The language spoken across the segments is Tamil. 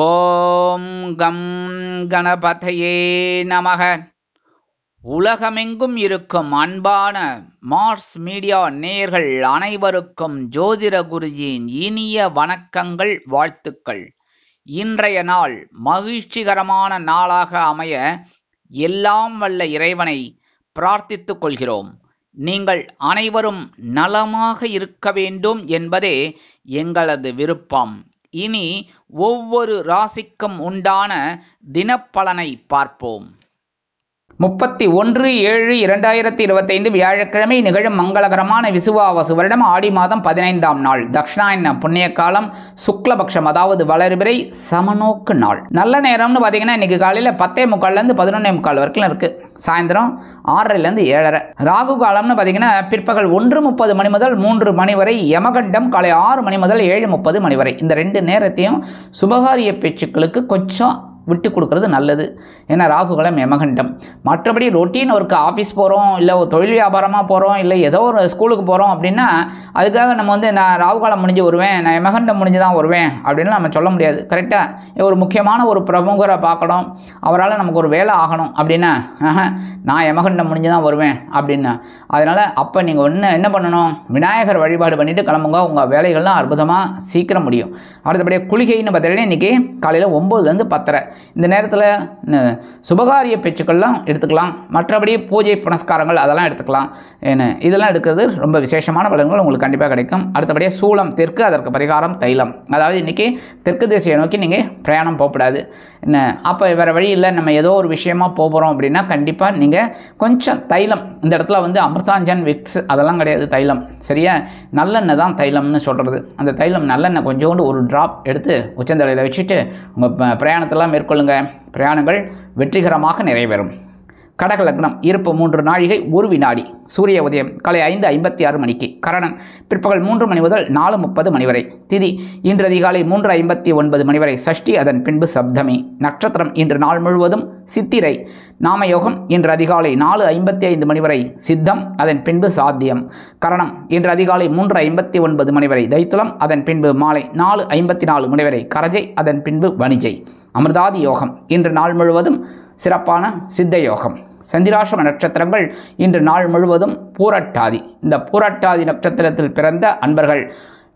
ஓம் கம் கணபதையே நமக. உலகமெங்கும் இருக்கும் அன்பான மார்ஸ் மீடியா நேயர்கள் அனைவருக்கும் ஜோதிட குருஜியின் இனிய வணக்கங்கள், வாழ்த்துக்கள். இன்றைய நாள் மகிழ்ச்சிகரமான நாளாக அமைய எல்லாம் வல்ல இறைவனை பிரார்த்தித்துக் கொள்கிறோம். நீங்கள் அனைவரும் நலமாக இருக்க வேண்டும் என்பதே எங்களது விருப்பம். இனி ஒவ்வொரு ராசிக்கும் உண்டான தினப்பலனை பார்ப்போம். 31/7/2025 வியாழக்கிழமை நிகழும் மங்களகரமான விசுவாவசு வருடம் ஆடி மாதம் 15ஆம் நாள், தக்ஷணாயன புண்ணிய காலம், சுக்லபக்ஷம், அதாவது வளர்பிறை சமநோக்கு நாள். நல்ல நேரம்னு பார்த்தீங்கன்னா இன்னைக்கு காலையில் 10:45 11:45 வரைக்கும் இருக்கு. சாயந்தரம் 6:00 7:30. ராகு காலம்னு பார்த்தீங்கன்னா பிற்பகல் 1:30 மணி முதல் 3 மணி வரை. யமகண்டம் காலை 6 மணி முதல் 7:30 மணி வரை. இந்த 2 நேரத்தையும் சுபகாரிய பேச்சுக்களுக்கு கொஞ்சம் விட்டு கொடுக்கறது நல்லது. ஏன்னா ராகுகாலம் யமகண்டம். மற்றபடி ரொட்டீன் ஒர்க்கு, ஆஃபீஸ் போகிறோம், இல்லை ஒரு தொழில் வியாபாரமாக போகிறோம், இல்லை ஏதோ ஒரு ஸ்கூலுக்கு போகிறோம் அப்படின்னா அதுக்காக நம்ம நான் ராகுகாலம் முடிஞ்சு வருவேன், நான் யமகண்டம் முடிஞ்சு தான் வருவேன் அப்படின்னு நம்ம சொல்ல முடியாது. கரெக்டாக ஒரு முக்கியமான ஒரு பிரமுகரை பார்க்கணும், அவரால் நமக்கு ஒரு வேலை ஆகணும் அப்படின்னா நான் யமகண்டம் முடிஞ்சு தான் வருவேன் அப்படின்னா, அதனால் அப்போ நீங்கள் என்ன பண்ணணும், விநாயகர் வழிபாடு பண்ணிவிட்டு கிளம்புங்க. உங்கள் வேலைகள்லாம் அற்புதமாக சீக்கிரம் முடியும். அடுத்தபடியாக குளிகைன்னு பார்த்தீங்கன்னா இன்றைக்கி காலையில் 9:00 10:30 இந்த நேரத்தில் சுபகாரிய பேச்சுக்கள்லாம் எடுத்துக்கலாம். மற்றபடி பூஜை புனஸ்காரங்கள் அதெல்லாம் எடுத்துக்கலாம். இதெல்லாம் எடுக்கிறது ரொம்ப விசேஷமான பலன்கள் உங்களுக்கு கண்டிப்பாக கிடைக்கும். அடுத்தபடியாக சூலம் தெற்கு, அதற்கு பரிகாரம் தைலம். அதாவது இன்றைக்கி தெற்கு திசையை நோக்கி நீங்கள் பிரயாணம் போகக்கூடாது. அப்போ வேறு வழி இல்லை, நம்ம ஏதோ ஒரு விஷயமா போகிறோம் அப்படின்னா கண்டிப்பாக நீங்கள் கொஞ்சம் தைலம், இந்த இடத்துல அமிர்தாஞ்சன் விக்ஸ் அதெல்லாம் கிடையாது, தைலம். சரியா? நல்லெண்ணெய் தான் தைலம்னு சொல்கிறது. அந்த தைலம் நல்லெண்ணெய் கொஞ்சோண்டு ஒரு ட்ராப் எடுத்து உச்சந்தலையில் வச்சுட்டு உங்கள் பிரயாணத்தெல்லாம் மேற்கொள்ளுங்கள். பிரயாணங்கள் வெற்றிகரமாக நிறைவேறும். கடக லக்னம், இருப்பு 3 நாழிகை 1 வினாடி. சூரிய உதயம் காலை 5:56 மணிக்கு. கரணன் பிற்பகல் 3 மணி முதல் 4:30 மணி வரை. திதி இன்று அதிகாலை 3:59 மணி வரை. சஷ்டி, அதன் பின்பு சப்தமி. நட்சத்திரம் இன்று நாள் முழுவதும் சித்திரை. நாமயோகம் இன்று அதிகாலை 4:55 மணி வரை. சித்தம், அதன் பின்பு சாத்தியம். கரணம் இன்று அதிகாலை 3:59 மணி வரை. தைத்துளம், அதன் பின்பு மாலை 4:54 மணி வரை. கரஜை, அதன் பின்பு வணிஜை. அமிர்தாதி யோகம் இன்று நாள் முழுவதும் சிறப்பான சித்த யோகம். சந்திராசிரம நட்சத்திரங்கள் இன்று நாள் முழுவதும் பூரட்டாதி. இந்த பூரட்டாதி நட்சத்திரத்தில் பிறந்த அன்பர்கள்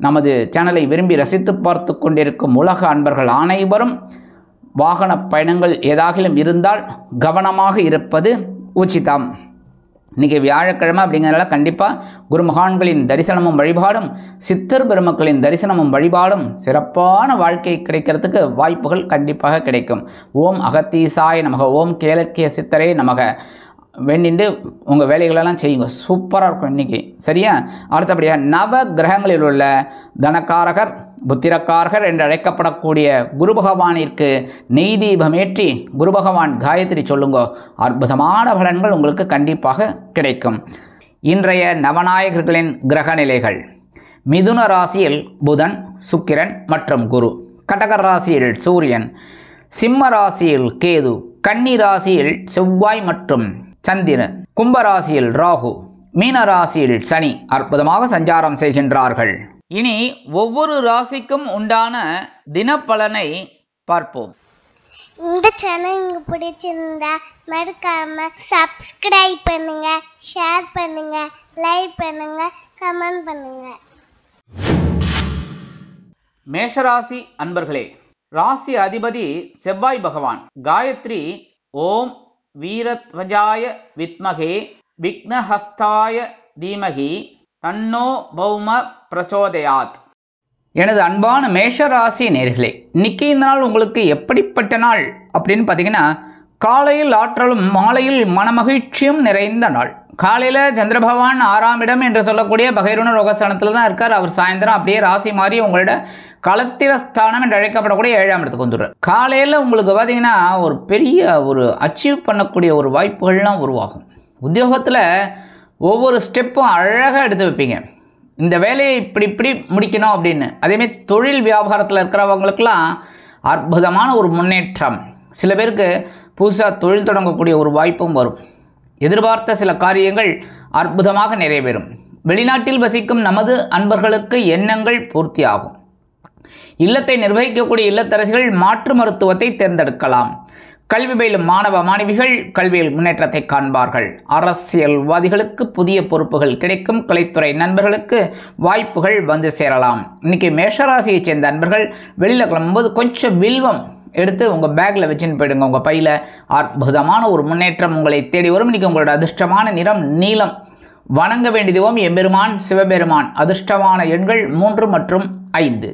நமது சேனலை விரும்பி ரசித்து பார்த்து கொண்டிருக்கும் உலக அன்பர்கள் அனைவரும் வாகன பயணங்கள் ஏதாகிலும் இருந்தால் கவனமாக இருப்பது உச்சிதம். இன்றைக்கி வியாழக்கிழமை அப்படிங்கிறனால கண்டிப்பாக குருமகான்களின் தரிசனமும் வழிபாடும், சித்தர் பெருமக்களின் தரிசனமும் வழிபாடும் சிறப்பான வாழ்க்கை கிடைக்கிறதுக்கு வாய்ப்புகள் கண்டிப்பாக கிடைக்கும். ஓம் அகத்தீசாய நமக, ஓம் கேளக்கிய சித்தரே நமக வேண்டிட்டு உங்கள் வேலைகளெல்லாம் செய்யுங்க. சூப்பராக இருக்கும் இன்றைக்கி. சரியா? அடுத்தபடியாக நவ கிரகங்களில் உள்ள தனக்காரகர், புத்திரக்காரகர் என்று அழைக்கப்படக்கூடிய குரு பகவானிற்கு நெய் தீபமேற்றி குரு பகவான் காயத்ரி சொல்லுங்க. அற்புதமான பலன்கள் உங்களுக்கு கண்டிப்பாக கிடைக்கும். இன்றைய நவநாயகர்களின் கிரக நிலைகள்: மிதுன ராசியில் புதன், சுக்கிரன் மற்றும் குரு. கடக ராசியில் சூரியன், சிம்ம ராசியில் கேது, கன்னி ராசியில் செவ்வாய் மற்றும் சந்திரன், கும்பராசியில் ராகு, மீன ராசியில் சனி அற்புதமாக சஞ்சாரம் செய்கின்றார்கள். இனி ஒவ்வொரு ராசிக்கும் உண்டான தினப்பலனை பார்ப்போம். இந்த சேனல் உங்களுக்கு பிடிச்சிருந்தா மறக்காம சப்ஸ்கிரைப் பண்ணுங்க, ஷேர் பண்ணுங்க, லைக் பண்ணுங்க, கமெண்ட் பண்ணுங்க. மேஷராசி அன்பர்களே, ராசி அதிபதி செவ்வாய் பகவான். காயத்ரி ஓம் வீரத்வஜாய வித்மகே விக்னஹஸ்தாய தீமகி தன்னோ பௌம பிரச்சோதயாத். எனது அன்பான மேஷராசி நேயர்களே, இன்னைக்கு இந்த நாள் உங்களுக்கு எப்படிப்பட்ட நாள் அப்படின்னு பார்த்தீங்கன்னா, காலையில் ஆற்றலும் மாலையில் மனமகிழ்ச்சியும் நிறைந்த நாள். காலையில் சந்திர பகவான் 6ஆம் இடம் என்று சொல்லக்கூடிய பகைரவன ரோகஸ்தானத்தில் தான் இருக்கார். அவர் சாயந்தரம் அப்படியே ராசி மாறி உங்களோட களத்திரஸ்தானம் என்று அழைக்கப்படக்கூடிய 7ஆம் இடத்துக்கு வந்துடுறார். காலையில் உங்களுக்கு பார்த்தீங்கன்னா ஒரு பெரிய ஒரு அச்சீவ் பண்ணக்கூடிய ஒரு வாய்ப்புகள்லாம் உருவாகும். உத்தியோகத்தில் ஒவ்வொரு ஸ்டெப்பும் அழகாக எடுத்து வைப்பீங்க. இந்த வேலையை இப்படி முடிக்கணும் அப்படின்னு. அதேமாதிரி தொழில் வியாபாரத்தில் இருக்கிறவங்களுக்கெல்லாம் அற்புதமான ஒரு முன்னேற்றம். சில பேருக்கு புதுசாக தொழில் தொடங்கக்கூடிய ஒரு வாய்ப்பும் வரும். எதிர்பார்த்த சில காரியங்கள் அற்புதமாக நிறைவேறும். வெளிநாட்டில் வசிக்கும் நமது அன்பர்களுக்கு எண்ணங்கள் பூர்த்தியாகும். இல்லத்தை நிர்வகிக்கக்கூடிய இல்லத்தரசிகள் மாற்று மருத்துவத்தை தேர்ந்தெடுக்கலாம். கல்வி பயிலும் மாணவ மாணவிகள் கல்வியில் முன்னேற்றத்தை காண்பார்கள். அரசியல்வாதிகளுக்கு புதிய பொறுப்புகள் கிடைக்கும். கலைத்துறை நண்பர்களுக்கு வாய்ப்புகள் வந்து சேரலாம். இன்னைக்கு மேஷராசியை சேர்ந்த நண்பர்கள் வெளியில் கிளம்பும்போது கொஞ்சம் வில்வம் எடுத்து உங்கள் பேக்கில் வச்சுன்னு போயிடுங்க. உங்கள் பையில் அற்புதமான ஒரு முன்னேற்றம் உங்களை தேடி வரும். இன்றைக்கி உங்களோட அதிர்ஷ்டமான நிறம் நீலம். வணங்க வேண்டியதுவோம் எம்பெருமான் சிவபெருமான். அதிர்ஷ்டமான எண்கள் 3 மற்றும் 5.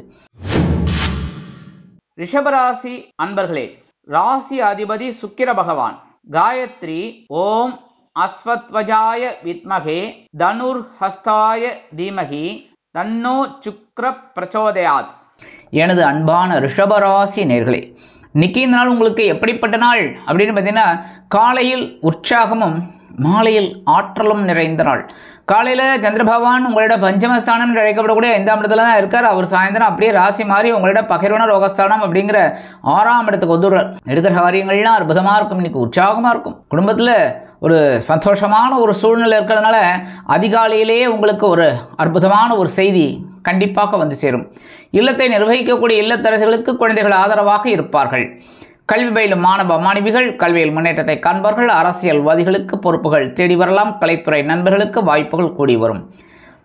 ரிஷபராசி அன்பர்களே, ராசி அதிபதி சுக்கிர பகவான். காயத்ரி ஓம் அஸ்வத்வஜாய வித்மகே தனுர்ஹஸ்தாய தீமகி தன்னோ சுக்ர பிரச்சோதயாத். எனது அன்பான ரிஷபராசி நேர்களே, இன்னைக்கு இந்த நாள் உங்களுக்கு எப்படிப்பட்ட நாள் அப்படின்னு பார்த்தீங்கன்னா, காலையில் உற்சாகமும் மாலையில் ஆற்றலும் நிறைந்த நாள். காலையில் சந்திர பகவான் உங்களோட பஞ்சமஸ்தானம் என்று அழைக்கப்படக்கூடிய 5ஆம் இடத்துல தான் இருக்கார். அவர் சாயந்தரம் அப்படியே ராசி மாறி உங்களோட பகிர்வன ரோகஸ்தானம் அப்படிங்கிற 6ஆம் இடத்துக்கு வந்துடுறார். எடுக்கிற காரியங்கள்லாம் அற்புதமாக இருக்கும். இன்னைக்கு உற்சாகமாக இருக்கும். குடும்பத்தில் ஒரு சந்தோஷமான ஒரு சூழ்நிலை இருக்கிறதுனால அதிகாலையிலேயே உங்களுக்கு ஒரு அற்புதமான ஒரு செய்தி கண்டிப்பாக வந்து சேரும். இல்லத்தை நிர்வகிக்கக்கூடிய இல்லத்தரசிகளுக்கு குழந்தைகள் ஆதரவாக இருப்பார்கள். கல்வி பயிலும் மாணவ மாணவிகள் கல்வியில் முன்னேற்றத்தை காண்பார்கள். அரசியல்வாதிகளுக்கு பொறுப்புகள் தேடி வரலாம். கலைத்துறை நண்பர்களுக்கு வாய்ப்புகள் கூடி வரும்.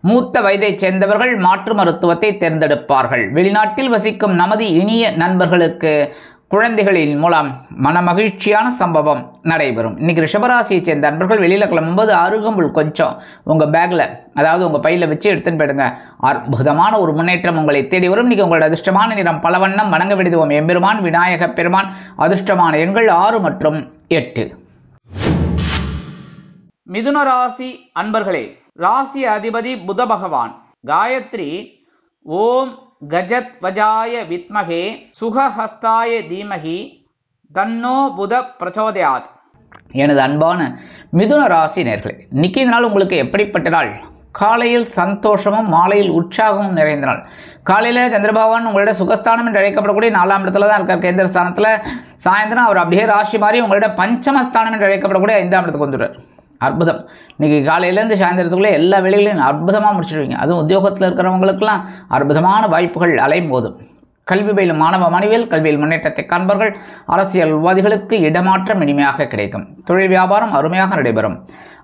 மூத்த வயதைச் சேர்ந்தவர்கள் மாற்று மருத்துவத்தை தேர்ந்தெடுப்பார்கள். வெளிநாட்டில் வசிக்கும் நமது இனிய நண்பர்களுக்கு குழந்தைகளின் மூலம் மனமகிழ்ச்சியான சம்பவம் நடைபெறும். இன்றைக்கி ரிஷபராசியை சேர்ந்த நண்பர்கள் வெளியில் கிளம்பும்போது அருகம்புல் கொஞ்சம் உங்கள் பேக்கில், அதாவது உங்கள் பையில் வச்சு எடுத்துன்னு போயிடுங்க. அற்புதமான ஒரு முன்னேற்றம் உங்களை தேடி வரும். இன்றைக்கி உங்களோட அதிர்ஷ்டமான நிறம் பலவண்ணம். வணங்க வேண்டியதுவோம் எம்பெருமான் விநாயக பெருமான். அதிர்ஷ்டமான எண்கள் 6 மற்றும் 8. மிதுன ராசி அன்பர்களே, ராசி அதிபதி புத பகவான். காயத்ரி ஓம் கஜத் வஜாய வித்மகே சுகஹஸ்தாய தீமகி தன்னோ புத பிரச்சோதயாத். எனது அன்பான மிதுன ராசி நேர்களே, இன்னைக்கு இந்த நாள் உங்களுக்கு எப்படிப்பட்ட நாள்? காலையில் சந்தோஷமும் மாலையில் உற்சாகமும் நிறைந்த நாள். காலையில் சந்திரபகவான் உங்களோட சுகஸ்தானம் என்று அழைக்கப்படக்கூடிய 4ஆம் இடத்துல தான் இருக்கார், கேந்திர ஸ்தானத்தில். சாயந்தரம் அவர் அப்படியே ராசி மாறி உங்களோட பஞ்சமஸ்தானம் என்று அழைக்கப்படக்கூடிய 5ஆம் இடத்துக்கு வந்துடுறார். அற்புதம். இன்றைக்கி காலையிலேருந்து சாயந்தரத்துக்குள்ளே எல்லா வேலைகளையும் அற்புதமாக முடிச்சிடுவீங்க. அதுவும் உத்தியோகத்தில் இருக்கிறவங்களுக்கெல்லாம் அற்புதமான வாய்ப்புகள் அலைமோதும். கல்வி பயிலும் மாணவ மாணவிகள் கல்வியில் முன்னேற்றத்தை காண்பார்கள். அரசியல்வாதிகளுக்கு இடமாற்றம் இனிமையாக கிடைக்கும். தொழில் வியாபாரம் அருமையாக நடைபெறும்.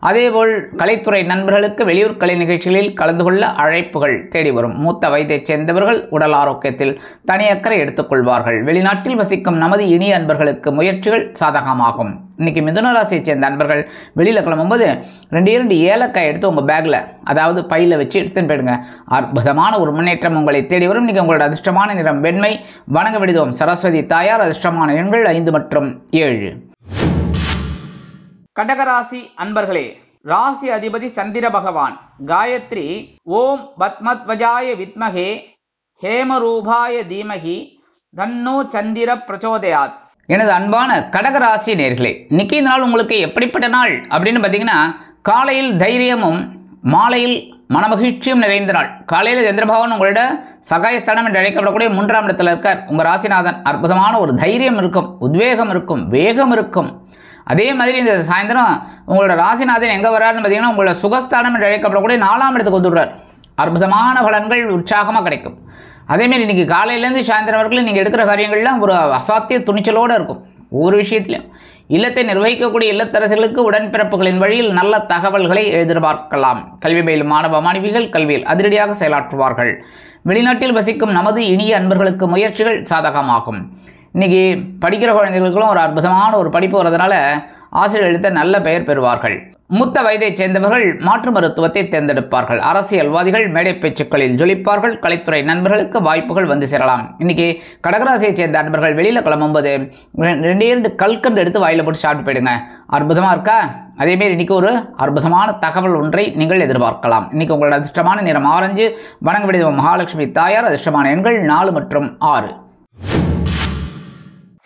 அதேபோல் கலைத்துறை நண்பர்களுக்கு வெளியூர் கலை நிகழ்ச்சிகளில் கலந்து கொள்ள அழைப்புகள் தேடி வரும். மூத்த வயதைச் சேர்ந்தவர்கள் உடல் ஆரோக்கியத்தில் தனி அக்கறை எடுத்துக்கொள்வார்கள். வெளிநாட்டில் வசிக்கும் நமது இனிய அன்பர்களுக்கு முயற்சிகள் சாதகமாகும். இன்றைக்கி மிதுன ராசியை சேர்ந்த நண்பர்கள் வெளியில் கிளம்பும்போது 2 ஏலக்காய் எடுத்து உங்கள் பேக்கில், அதாவது பையில் வச்சு எடுத்துன்னு போயிடுங்க. அற்புதமான ஒரு முன்னேற்றம் உங்களை தேடி வரும். இன்றைக்கி உங்களோட அதிர்ஷ்டமான நிறம் வெண்மை. வணங்க வேண்டியதுவோம் சரஸ்வதி தாயார். அதிர்ஷ்டமான எண்கள் 5 மற்றும் 7. கடகராசி அன்பர்களே, ராசி அதிபதி சந்திர பகவான். காயத்ரி ஓம் பத்மத்வஜாய வித்மகே ஹேமரூபாய தீமகி தன்னோ சந்திர பிரச்சோதயாத். எனது அன்பான கடகராசி நேர்களே, இன்னைக்கு இந்த நாள் உங்களுக்கு எப்படிப்பட்ட நாள் அப்படின்னு பார்த்தீங்கன்னா, காலையில் தைரியமும் மாலையில் மனமகிழ்ச்சியும் நிறைந்த நாள். காலையில் சந்திரபகவான் உங்களோட சகாயஸ்தானம் என்று அழைக்கப்படக்கூடிய 3ஆம் இடத்துல இருக்கார். உங்கள் ராசிநாதன். அற்புதமான ஒரு தைரியம் இருக்கும், உத்வேகம் இருக்கும், வேகம் இருக்கும். அதே மாதிரி இந்த சாயந்தரம் உங்களோட ராசிநாதன் எங்கே வர்றாருன்னு பார்த்தீங்கன்னா, உங்களோட சுகஸ்தானம் என்று அழைக்கப்படக்கூடிய 4ஆம் இடத்துக்கு வந்துடுறார். அற்புதமான பலன்கள் உற்சாகமாக கிடைக்கும். அதேமாரி இன்றைக்கி காலையிலேருந்து சாயந்தரம் வரைக்கும் நீங்கள் எடுக்கிற காரியங்கள்லாம் ஒரு அசாத்திய துணிச்சலோடு இருக்கும். ஒவ்வொரு விஷயத்திலையும் இல்லத்தை நிர்வகிக்கக்கூடிய இல்லத்தரசிகளுக்கு உடன்பிறப்புகளின் வழியில் நல்ல தகவல்களை எதிர்பார்க்கலாம். கல்வி பயிலும் மாணவ மாணவிகள் கல்வியில் அதிரடியாக செயலாற்றுவார்கள். வெளிநாட்டில் வசிக்கும் நமது இனிய அன்பர்களுக்கு முயற்சிகள் சாதகமாகும். இன்றைக்கி படிக்கிற குழந்தைகளுக்கும் ஒரு அற்புதமான ஒரு படிப்பு வரதுனால ஆசிரியர் எழுத்த நல்ல பெயர் பெறுவார்கள். மூத்த வயதைச் சேர்ந்தவர்கள் மாற்று மருத்துவத்தை தேர்ந்தெடுப்பார்கள். அரசியல்வாதிகள் மேடை பேச்சுக்களில் ஜொலிப்பார்கள். கலைத்துறை நண்பர்களுக்கு வாய்ப்புகள் வந்து சேரலாம். இன்றைக்கி கடகராசியைச் சேர்ந்த நண்பர்கள் வெளியில் கிளம்பும்போது 2 கல்கண்டு எடுத்து வாயில் போட்டு சாப்பிட்டு போயிடுங்க. அற்புதமாக இருக்கா? அதேமாரி இன்றைக்கி ஒரு அற்புதமான தகவல் ஒன்றை நீங்கள் எதிர்பார்க்கலாம். இன்றைக்கி உங்களோட அதிர்ஷ்டமான நிறம் ஆரஞ்சு. வணங்க வேண்டியது மகாலட்சுமி தாயார். அதிர்ஷ்டமான எண்கள் 4 மற்றும் 6.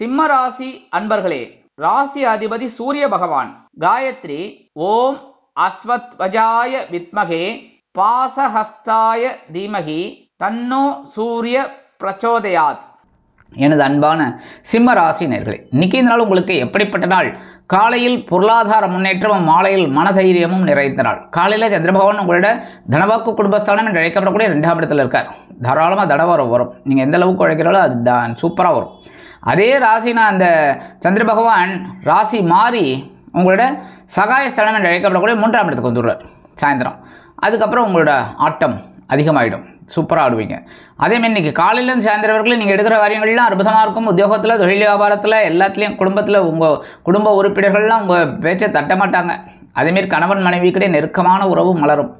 சிம்ம ராசி அன்பர்களே, ராசி அதிபதி சூரிய பகவான். காயத்ரி ஓம் அஸ்வத்வஜாய வித்மகே பாசஹஸ்தாய தீமகி தன்னோ சூரிய பிரச்சோதயாத். எனது அன்பான சிம்ம ராசினர்களே, இன்னைக்கு இந்த நாள் உங்களுக்கு எப்படிப்பட்ட நாள்? காலையில் பொருளாதார முன்னேற்றமும் மாலையில் மனதைரியமும் நிறைந்த நாள். காலையில் சந்திர பகவான் உங்களோட தனவாக்கு குடும்பஸ்தானம் என்று அழைக்கப்படக்கூடிய 2ஆம் இடத்துல இருக்கார். தாராளமாக தடவரம் வரும். நீங்கள் எந்த அளவுக்கு உழைக்கிறாலோ அது சூப்பராக வரும். அதே ராசினா அந்த சந்திர பகவான் ராசி மாறி உங்களோட சகாயஸ்தலம் என்று அழைக்கப்படக்கூடிய 3ஆம் இடத்துக்கு வந்துடுறார் சாயந்தரம். அதுக்கப்புறம் உங்களோட ஆட்டம் அதிகமாகிடும், சூப்பராக ஆடுவீங்க. அதேமாதிரி இன்றைக்கி காலையிலேருந்து சாயந்தரம் வரைக்கும் நீங்கள் எடுக்கிற காரியங்கள்லாம் அற்புதமாக இருக்கும். உத்தியோகத்தில், தொழில் வியாபாரத்தில், எல்லாத்துலேயும் குடும்பத்தில் உங்கள் குடும்ப உறுப்பினர்கள்லாம் உங்கள் பேச்சை தட்ட மாட்டாங்க. அதேமாரி கணவன் மனைவி கிடையே நெருக்கமான உறவு மலரும்.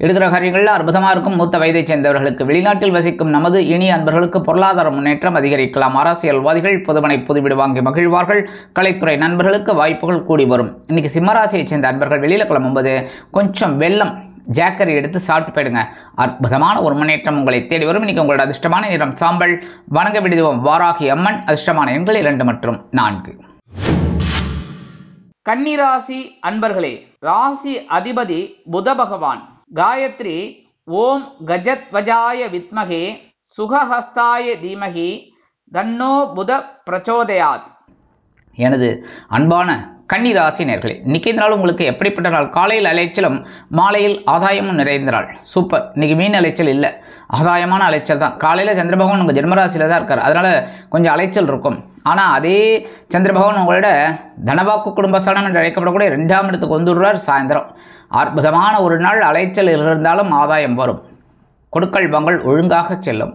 எடுக்கிற காரியங்கள்லாம் அற்புதமாக இருக்கும். மூத்த வயதைச் சேர்ந்தவர்களுக்கு, வெளிநாட்டில் வசிக்கும் நமது இனிய அன்பர்களுக்கு பொருளாதார முன்னேற்றம் அதிகரிக்கலாம். அரசியல்வாதிகள் புதுமனை புதுவீடு வாங்கி மகிழ்வார்கள். கலைத்துறை நண்பர்களுக்கு வாய்ப்புகள் கூடி வரும். இன்றைக்கி சிம்மராசியைச் சேர்ந்த அன்பர்கள் வெளியில் கிளம்பும்போது கொஞ்சம் வெள்ளம் ஜாக்கரி எடுத்து சாப்பிட்டு போயிடுங்க. அற்புதமான ஒரு முன்னேற்றம் உங்களை தேடி வரும். இன்றைக்கி உங்களோட அதிர்ஷ்டமான நிறம் சாம்பல். வணங்க விடுவோம் வாராகி அம்மன். அதிர்ஷ்டமான எண்கள் 2 மற்றும் 4. கன்னிராசி அன்பர்களே, ராசி அதிபதி புத பகவான். காயத்ரி ஓம் கஜத்வஜாய வித்மகே சுகஹஸ்தாய தீமகி தன்னோ புத பிரச்சோதயாத். எனது அன்பான கன்னிராசி நேர்களே, இன்றைக்கி இந்த நாள் உங்களுக்கு எப்படிப்பட்ட நாள்? காலையில் அலைச்சலும் மாலையில் ஆதாயமும் நிறைந்த நாள். சூப்பர். இன்றைக்கி மீன் அலைச்சல் இல்லை, ஆதாயமான அலைச்சல் தான். காலையில் சந்திர பகவான் உங்கள் ஜென்மராசியில் தான் இருக்கார், அதனால் கொஞ்சம் அலைச்சல் இருக்கும். ஆனால் அதே சந்திர பகவான் உங்களோட தனவாக்கு குடும்பஸ்தானம் என்று அழைக்கப்படக்கூடிய 2ஆம் இடத்துக்கு வந்துடுறார் சாயந்தரம். அற்புதமான ஒரு நாள். அலைச்சல் இருந்தாலும் ஆதாயம் வரும். கொடுக்கல் வாங்கல் ஒழுங்காக செல்லும்.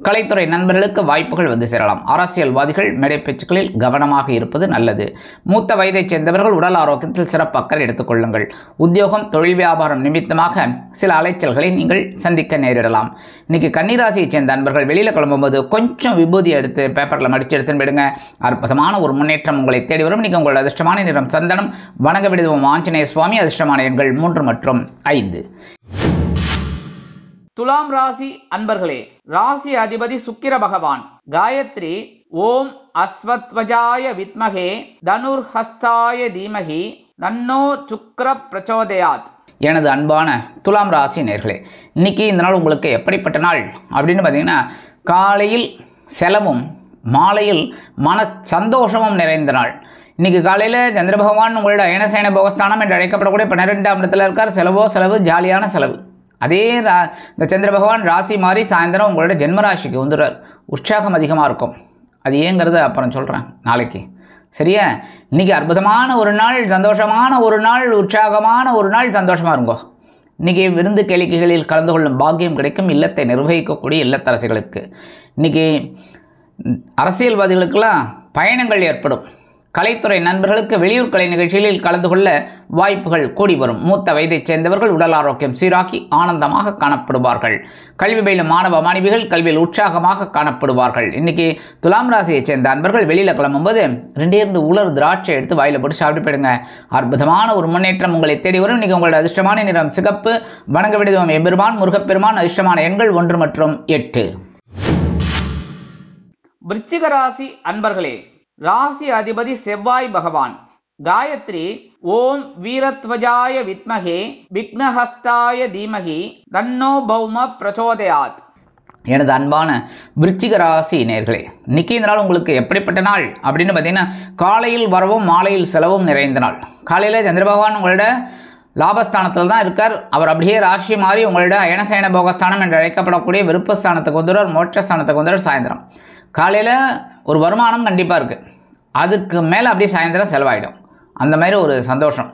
கலைத்துறை நண்பர்களுக்கு வாய்ப்புகள் வந்து சேரலாம். அரசியல்வாதிகள் மேடை பேச்சுக்களில் கவனமாக இருப்பது நல்லது. மூத்த வயதைச் சேர்ந்தவர்கள் உடல் ஆரோக்கியத்தில் சிறப்பு அக்கறை எடுத்துக்கொள்ளுங்கள். உத்தியோகம், தொழில் வியாபாரம் நிமித்தமாக சில அலைச்சல்களை நீங்கள் சந்திக்க நேரிடலாம். இன்றைக்கி கன்னிராசியைச் சேர்ந்த அன்பர்கள் வெளியில் கிளம்பும்போது கொஞ்சம் விபூதி எடுத்து பேப்பரில் மடித்து எடுத்துன்னு விடுங்க. அற்புதமான ஒரு முன்னேற்றம் உங்களை தேடி வரும். இன்றைக்கி உங்களோட அதிர்ஷ்டமான நிறம் சந்தனம். வணங்க விடுவோம் ஆஞ்சநேய சுவாமி. அதிர்ஷ்டமான எண்கள் 3 மற்றும் 5. துலாம் ராசி அன்பர்களே, ராசி அதிபதி சுக்கிர பகவான். காயத்ரி ஓம் அஸ்வத்வஜாய வித்மகே தனுர்ஹஸ்தாய தீமகி தன்னோ சுக்கிர பிரச்சோதயாத். எனது அன்பான துலாம் ராசி நேர்களே, இன்னைக்கு இந்த நாள் உங்களுக்கு எப்படிப்பட்ட நாள் அப்படின்னு பார்த்தீங்கன்னா, காலையில் செலவும் மாலையில் மன சந்தோஷமும் நிறைந்த நாள். இன்றைக்கி காலையில் சந்திர பகவான் உங்களோட அயனசயன போகஸ்தானம் என்று அழைக்கப்படக்கூடிய 12ஆம் இடத்துல இருக்கார். செலவு ஜாலியான செலவு. அதே இந்த சந்திர பகவான் ராசி மாறி சாயந்தரம் உங்களோட ஜென்மராசிக்கு வந்துடுறார். உற்சாகம் அதிகமாக இருக்கும். அது ஏங்கிறத அப்புறம் சொல்கிறேன் நாளைக்கு, சரியா? இன்றைக்கி அற்புதமான ஒரு நாள், சந்தோஷமான ஒரு நாள், உற்சாகமான ஒரு நாள். சந்தோஷமாக இருங்கோ. இன்றைக்கி விருந்து கேளிக்கைகளில் கலந்து கொள்ளும் பாக்கியம் கிடைக்கும். இல்லத்தை நிர்வகிக்கக்கூடிய இல்லத்தரசிகளுக்கு இன்றைக்கி அரசியல்வாதிகளுக்கெல்லாம் பயணங்கள் ஏற்படும். கலைத்துறை நண்பர்களுக்கு வெளியூர் கலை நிகழ்ச்சிகளில் கலந்து கொள்ள வாய்ப்புகள் கூடி வரும். மூத்த வயதைச் சேர்ந்தவர்கள் உடல் ஆரோக்கியம் சீராக்கி ஆனந்தமாக காணப்படுவார்கள். கல்வி பயிலும் மாணவ மாணவிகள் கல்வியில் உற்சாகமாக காணப்படுவார்கள். இன்றைக்கி துலாம் ராசியைச் சேர்ந்த அன்பர்கள் வெளியில் கிளம்பும்போது 2 உலர் திராட்சை எடுத்து வாயில் போட்டு சாப்பிட்டு போயிடுங்க. அற்புதமான ஒரு முன்னேற்றம் உங்களை தேடி வரும். இன்றைக்கி உங்களோட அதிர்ஷ்டமான நிறம் சிகப்பு. வணங்க விடுவோம் எம்பெருமான் முருகப்பெருமான். அதிர்ஷ்டமான எண்கள் 1 மற்றும் 8. விருச்சிக ராசி அன்பர்களே, ராசி அதிபதி செவ்வாய் பகவான். காயத்ரி ஓம் வீரத்வஜாய வித்மகே விக்னஹஸ்தாய தீமகி தன்னோ பௌம பிரச்சோதயாத். எனது அன்பான விருச்சிக ராசி நேர்களே, இன்னைக்கு இந்த நாள் உங்களுக்கு எப்படிப்பட்ட நாள் அப்படின்னு பார்த்தீங்கன்னா, காலையில் வரவும் மாலையில் செலவும் நிறைந்த நாள். காலையில் சந்திர பகவான் உங்களோட லாபஸ்தானத்தில் தான் இருக்கார். அவர் அப்படியே ராசி மாறி உங்களோட அயனசயன போகஸ்தானம் என்று அழைக்கப்படக்கூடிய விருப்பஸ்தானத்துக்கு வந்துடுவார். மோட்சஸ்தானத்துக்கு வந்துடுவார் சாயந்தரம். காலையில் ஒரு வருமானம் கண்டிப்பாக இருக்குது, அதுக்கு மேலே அப்படியே சாயந்தரம் செலவாயிடும். அந்த மாதிரி ஒரு சந்தோஷம்.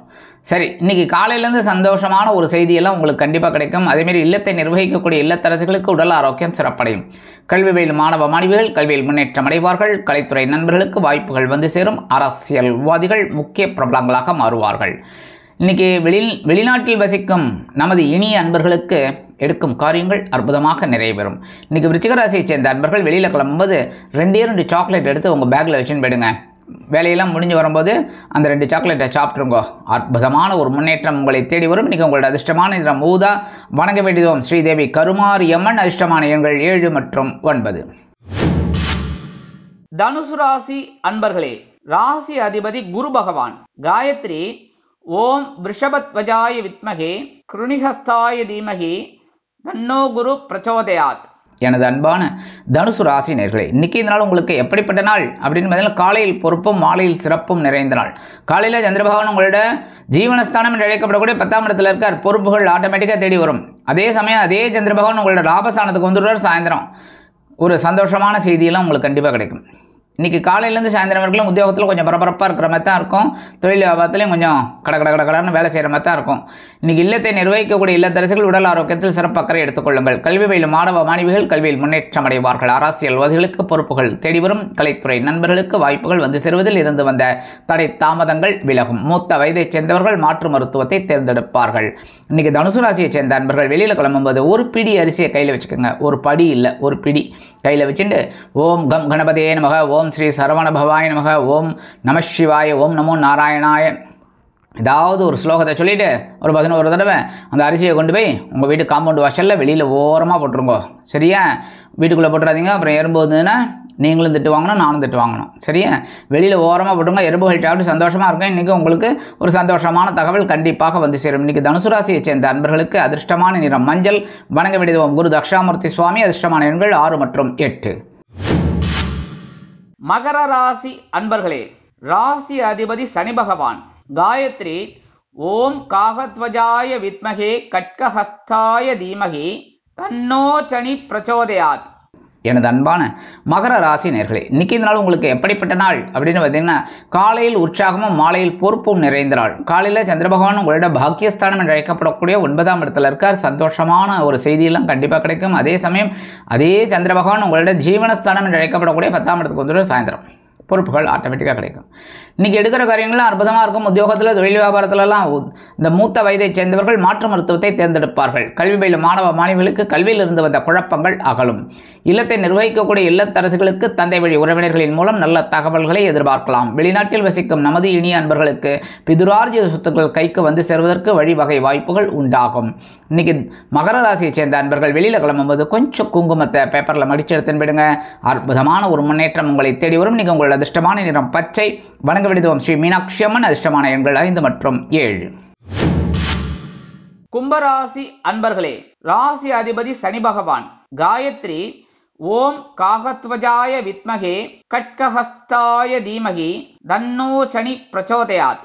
சரி, இன்றைக்கி காலையிலேருந்து சந்தோஷமான ஒரு செய்தியெல்லாம் உங்களுக்கு கண்டிப்பாக கிடைக்கும். அதேமாரி இல்லத்தை நிர்வகிக்கக்கூடிய இல்லத்தரசிகளுக்கு உடல் ஆரோக்கியம் சிறப்படையும். கல்வி பயிலும் மாணவ மாணவிகள் கல்வியில் முன்னேற்றம் அடைவார்கள். கலைத்துறை நண்பர்களுக்கு வாய்ப்புகள் வந்து சேரும். அரசியல்வாதிகள் முக்கிய பிரபலங்களாக மாறுவார்கள். இன்றைக்கி வெளிநாட்டில் வசிக்கும் நமது இனிய அன்பர்களுக்கு எடுக்கும் காரியங்கள் அற்புதமாக நிறைவேறும். இன்றைக்கி விருச்சிக ராசியைச் சேர்ந்த அன்பர்கள் வெளியில் கிளம்பும்போது 2 சாக்லேட் எடுத்து உங்கள் பேக்கில் வச்சுன்னு போயிடுங்க. வேலையெல்லாம் முடிஞ்சு வரும்போது அந்த 2 சாக்லேட்டை சாப்பிட்ருங்கோ. அற்புதமான ஒரு முன்னேற்றம் உங்களை தேடி வரும். இன்றைக்கி உங்களோட அதிர்ஷ்டமான நிறம் ஊதா. வணங்க வேண்டியதும் ஸ்ரீதேவி கருமாரியம்மன். அதிர்ஷ்டமான எண்கள் 7 மற்றும் 9. தனுசு ராசி அன்பர்களே, ராசி அதிபதி குரு பகவான். காயத்ரி ஓம் விருஷபத்வஜாய வித்மகே கிருணிஹஸ்தாய தீமகி தன்னோ குரு பிரச்சோதயாத். எனது அன்பான தனுசு ராசி நேயர்களே, இன்றைக்கி இந்த நாள் உங்களுக்கு எப்படிப்பட்ட நாள் அப்படின்னு பார்த்தீங்கன்னா, காலையில் பொறுப்பும் மாலையில் சிறப்பும் நிறைந்த நாள். காலையில் சந்திர பகவான் உங்களோட ஜீவனஸ்தானம் என்று அழைக்கப்படக்கூடிய 10ஆம் இடத்துல இருக்கார். பொறுப்புகள் ஆட்டோமேட்டிக்காக தேடி வரும். அதே சமயம் அதே சந்திர பகவான் உங்களோட லாபஸ்தானத்துக்கு வந்துடுவார். சாயந்தரம் ஒரு சந்தோஷமான செய்தியெல்லாம் உங்களுக்கு கண்டிப்பாக கிடைக்கும். இன்றைக்கி காலையிலேருந்து சாயந்தரம் வரைக்கும் உத்தியோகத்தில் கொஞ்சம் பரபரப்பாக இருக்கிற மாதிரி தான் இருக்கும். தொழில் வியாபாரத்துலேயும் கொஞ்சம் கடன்னு வேலை செய்கிற மாதிரி தான் இருக்கும். இன்றைக்கி இல்லத்தை நிர்வகிக்கக்கூடிய இல்லத்தரசிகள் உடல் ஆரோக்கியத்தில் சிறப்பு அக்கறை எடுத்துக்கொள்ளுங்கள். கல்வி பயிலும் மாணவ மாணவிகள் கல்வியில் முன்னேற்றம் அடைவார்கள். அரசியல்வாதிகளுக்கு பொறுப்புகள் தேடிவரும். கலைத்துறை நண்பர்களுக்கு வாய்ப்புகள் வந்து சேருவதில் இருந்து வந்த தடை தாமதங்கள் விலகும். மூத்த வயதைச் சேர்ந்தவர்கள் மாற்று மருத்துவத்தை தேர்ந்தெடுப்பார்கள். இன்றைக்கி தனுசு ராசியை சேர்ந்த அன்பர்கள் வெளியில் கிளம்பும்போது ஒரு பிடி அரிசியை கையில் வச்சுக்கோங்க. ஒரு படி இல்லை, ஒரு பிடி கையில் வச்சுட்டு ஓம் கம் கணபதியே நமக, ஓம் ஸ்ரீ சரவண பவாய நமக, ஓம் நம சிவாய, ஓம் நமோ நாராயணாய, ஏதாவது ஒரு ஸ்லோகத்தை சொல்லிவிட்டு ஒரு 11 தடவை அந்த அரிசியை கொண்டு போய் உங்கள் வீட்டு காம்பவுண்ட் வாசலில் வெளியில் ஓரமாக போட்டுருங்கோ. சரியா? வீட்டுக்குள்ளே போட்டுறாதீங்க. அப்புறம் எறும்பு வந்ததுன்னா நீங்களும் திட்டு வாங்கணும், நானும் திட்டு வாங்கணும். சரியா? வெளியில் ஓரமாக போட்டுருங்க. எறும்புகள் சாப்பிட்டு சந்தோஷமாக இருக்கும். இன்றைக்கி உங்களுக்கு ஒரு சந்தோஷமான தகவல் கண்டிப்பாக வந்து சேரும். இன்றைக்கி தனுசு ராசியை சேர்ந்த அன்பர்களுக்கு அதிர்ஷ்டமான நிறம் மஞ்சள். வணங்க வேண்டியது குரு தக்ஷாமூர்த்தி சுவாமி. அதிர்ஷ்டமான எண்கள் 6 மற்றும் 8. மகர ராசி அன்பர்களே, ராசி அதிபதி சனி பகவான். காயத்ரி ஓம் காகத்வஜாய வித்மகே கட்கஹஸ்தாய தீமகி தன்னோ சனி பிரச்சோதயாத். எனது அன்பான மகர ராசி நேயர்களே, இன்றைக்கி இந்த நாள் உங்களுக்கு எப்படிப்பட்ட நாள் அப்படின்னு பார்த்தீங்கன்னா, காலையில் உற்சாகமும் மாலையில் பொறுப்பும் நிறைந்த நாள். காலையில் சந்திர பகவான் உங்களோட பாக்கியஸ்தானம் என்று அழைக்கப்படக்கூடிய 9ஆம் இடத்துல இருக்கார். சந்தோஷமான ஒரு செய்தியெல்லாம் கண்டிப்பாக கிடைக்கும். அதே சமயம் அதே சந்திர பகவான் உங்களோட ஜீவனஸ்தானம் என்று அழைக்கப்படக்கூடிய 10ஆம் இடத்துக்கு வந்துட்டு சாயந்தரம் பொறுப்புகள் ஆட்டோமேட்டிக்காக கிடைக்கும். இன்றைக்கி எடுக்கிற காரியங்கள்லாம் அற்புதமாக இருக்கும். உத்தியோகத்தில் தொழில் வியாபாரத்திலலாம் இந்த மூத்த வயதைச் சேர்ந்தவர்கள் மாற்று மருத்துவத்தை தேர்ந்தெடுப்பார்கள். கல்வி பயிலும் மாணவ மாணவிகளுக்கு கல்வியில் இருந்து வந்த குழப்பங்கள் அகலும். இல்லத்தை நிர்வகிக்கக்கூடிய இல்லத்தரசுகளுக்கு தந்தை வழி உறவினர்களின் மூலம் நல்ல தகவல்களை எதிர்பார்க்கலாம். வெளிநாட்டில் வசிக்கும் நமது இனிய அன்பர்களுக்கு பிதுரார்ஜித சொத்துக்கள் கைக்கு வந்து சேர்வதற்கு வழிவகை வாய்ப்புகள் உண்டாகும். இன்றைக்கி மகர ராசியை சேர்ந்த அன்பர்கள் வெளியில் கிளம்பும்போது கொஞ்சம் குங்குமத்தை பேப்பரில் மடிச்சு எடுத்துன்னு போயிடுங்க. அற்புதமான ஒரு முன்னேற்றம் உங்களை தேடி வரும். இன்றைக்கி உங்களோட அதிர்ஷ்டமான நிறம் பச்சை. வணங்க வேண்டியது ஸ்ரீ மீனாட்சி அம்மன். அதிர்ஷ்டமான எண்கள் 5 மற்றும் 7. கும்பராசி அன்பர்களே, ராசி அதிபதி சனி பகவான். காயத்ரி ஓம் காகத்வஜாய வித்மகே கட்கஹஸ்தாய தீமகி தன்னோ சனி பிரச்சோதயாத்.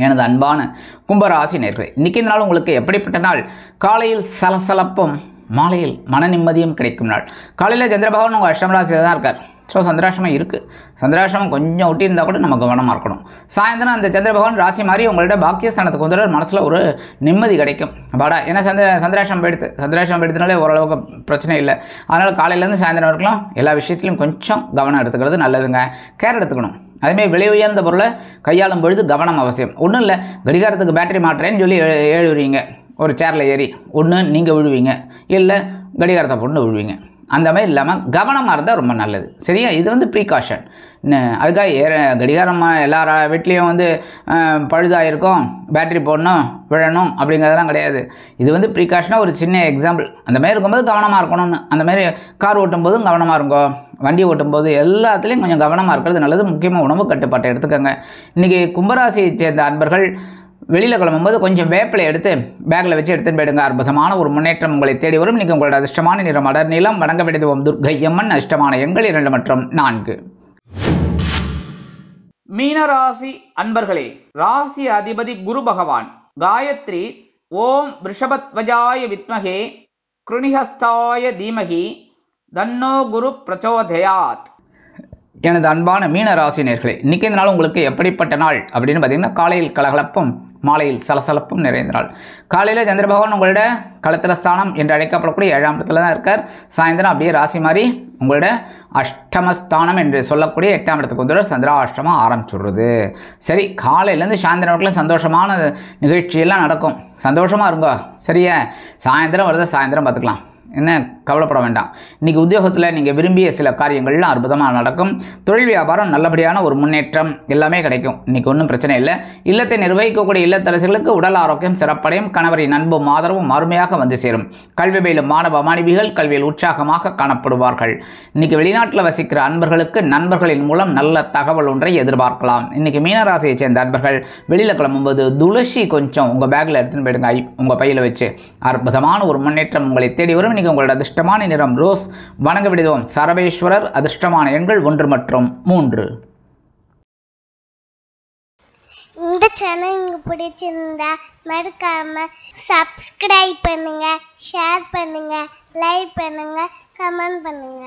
எனது அன்பான கும்பராசி நேயர்களே, இன்றைக்கி இந்த நாள் உங்களுக்கு எப்படிப்பட்ட நாள்? காலையில் சலசலப்பும் மாலையில் மன நிம்மதியும் கிடைக்கும் நாள். காலையில் சந்திர பகவான் உங்கள் அஷ்டம ராசியில் தான் இருக்கார். ஸோ சந்திராஷ்டமம் இருக்குது. சந்திராஷ்டமம் கொஞ்சம் ஒட்டி இருந்தால் கூட நம்ம கவனமாக இருக்கணும். சாயந்தரம் அந்த சந்திர பகவான் ராசி மாதிரி உங்களோட பாக்கியஸ்தானத்துக்கு வந்துட்டு மனசில் ஒரு நிம்மதி கிடைக்கும். பாடா ஏன்னா சந்திராஷ்டமம் எடுத்துனாலே ஓரளவுக்கு பிரச்சனை இல்லை. அதனால் காலையிலேருந்து சாயந்தரம் வரைக்கும் எல்லா விஷயத்துலையும் கொஞ்சம் கவனம் எடுத்துக்கிறது நல்லதுங்க. கேர் எடுத்துக்கணும். அதேமாதிரி விலை உயர்ந்த பொருளை கையாளும் பொழுது கவனம் அவசியம். ஒன்றும் இல்லை, கடிகாரத்துக்கு பேட்டரி மாட்டுறேன்னு சொல்லி எழுதுவீங்க. ஒரு சேரில் ஏறி ஒன்று நீங்கள் விழுவீங்க, இல்லை கடிகாரத்தை போட்டு விழுவீங்க. அந்த மாதிரி இல்லாமல் கவனமாக இருந்தால் ரொம்ப நல்லது. சரியா? இது வந்து ப்ரீகாஷன். அதுக்காக கடிகாரம் எல்லா வீட்லேயும் வந்து பழுதாயிருக்கும், பேட்டரி போடணும் விழணும் அப்படிங்கிறதெல்லாம் கிடையாது. இது வந்து ப்ரீகாஷனாக ஒரு சின்ன எக்ஸாம்பிள். அந்த மாதிரி இருக்கும்போது கவனமாக இருக்கணும்னு. அந்த மாதிரி கார் ஓட்டும் போதும் கவனமாக இருக்கும், வண்டி ஓட்டும் போது எல்லாத்துலேயும் கொஞ்சம் கவனமாக இருக்கிறது நல்லது. முக்கியமாக உணவு கட்டுப்பாட்டை எடுத்துக்கோங்க. இன்றைக்கி கும்பராசியை சேர்ந்த அன்பர்கள் வெளியில் கிளம்பும்போது கொஞ்சம் வேப்பிலை எடுத்து பேக்கில் வச்சு எடுத்துன்னு போயிடுங்க. அற்புதமான ஒரு முன்னேற்றம் உங்களை தேடி வரும். இன்றைக்கி உங்களோட அதிர்ஷ்டமான நிறம் அடர் நீளம். வணங்க வேண்டியது ஓம் துர்க்கையம்மன். அதிர்ஷ்டமான எண்கள் 2 மற்றும் 4. மீனராசி அன்பர்களே, ராசி அதிபதி குரு பகவான். காயத்ரி ஓம் ரிஷபத்வஜாய வித்மகே கிருணிஹஸ்தாய தீமகி தன்னோ குரு பிரச்சோதயாத். எனது அன்பான மீனராசி நேயர்களே, இன்றைக்கி இந்த நாள் உங்களுக்கு எப்படிப்பட்ட நாள் அப்படின்னு பார்த்தீங்கன்னா, காலையில் கலகலப்பும் மாலையில் சலசலப்பும் நிறைந்த நாள். காலையில் சந்திர பகவான் உங்களோட களத்திரஸ்தானம் என்று அழைக்கப்படக்கூடிய 7ஆம் இடத்துல தான் இருக்கார். சாயந்தரம் அப்படியே ராசி மாதிரி உங்களோட அஷ்டமஸ்தானம் என்று சொல்லக்கூடிய 8ஆம் இடத்துக்கு வந்து சந்திராஷ்டமம் ஆரம்பிச்சுடுறது. சரி, காலையிலேருந்து சாயந்தரம் வரைக்கும் சந்தோஷமான நிகழ்ச்சியெல்லாம் நடக்கும். சந்தோஷமாக இருங்கோ. சரியா? சாயந்தரம் வருது, சாயந்தரம் பார்த்துக்கலாம். என்ன கவலைப்பட வேண்டாம். இன்றைக்கி உத்தியோகத்தில் நீங்கள் விரும்பிய சில காரியங்கள்லாம் அற்புதமாக நடக்கும். தொழில் வியாபாரம் நல்லபடியான ஒரு முன்னேற்றம் எல்லாமே கிடைக்கும். இன்றைக்கி ஒன்றும் பிரச்சனை இல்லை. இல்லத்தை நிர்வகிக்கக்கூடிய இல்லத்தரசிகளுக்கு உடல் ஆரோக்கியம் சிறப்படையும். கணவரின் அன்பும் ஆதரவும் அருமையாக வந்து சேரும். கல்வி பயிலும் மாணவ மாணவிகள் கல்வியில் உற்சாகமாக காணப்படுவார்கள். இன்றைக்கி வெளிநாட்டில் வசிக்கிற அன்பர்களுக்கு நண்பர்களின் மூலம் நல்ல தகவல் ஒன்றை எதிர்பார்க்கலாம். இன்றைக்கி மீனராசியை சேர்ந்த அன்பர்கள் வெளியில் கிளம்பும்போது துளசி கொஞ்சம் உங்கள் பேக்கில் எடுத்துன்னு போயிடுங்க. உங்கள் பையில் வச்சு அற்புதமான ஒரு முன்னேற்றம் உங்களை தேடி வரும். இன்னைக்கு உங்களோட அதிர்ஷ்டமான நிறம் ரோஸ். வணங்க விடுவோம் சரவேஸ்வரர். அதிர்ஷ்டமான எண்கள் 1 மற்றும் 3. இந்த சேனல் உங்களுக்கு பிடிச்சிருந்தா மறக்காம சப்ஸ்கிரைப் பண்ணுங்க, ஷேர் பண்ணுங்க, லைக் பண்ணுங்க, கமெண்ட் பண்ணுங்க.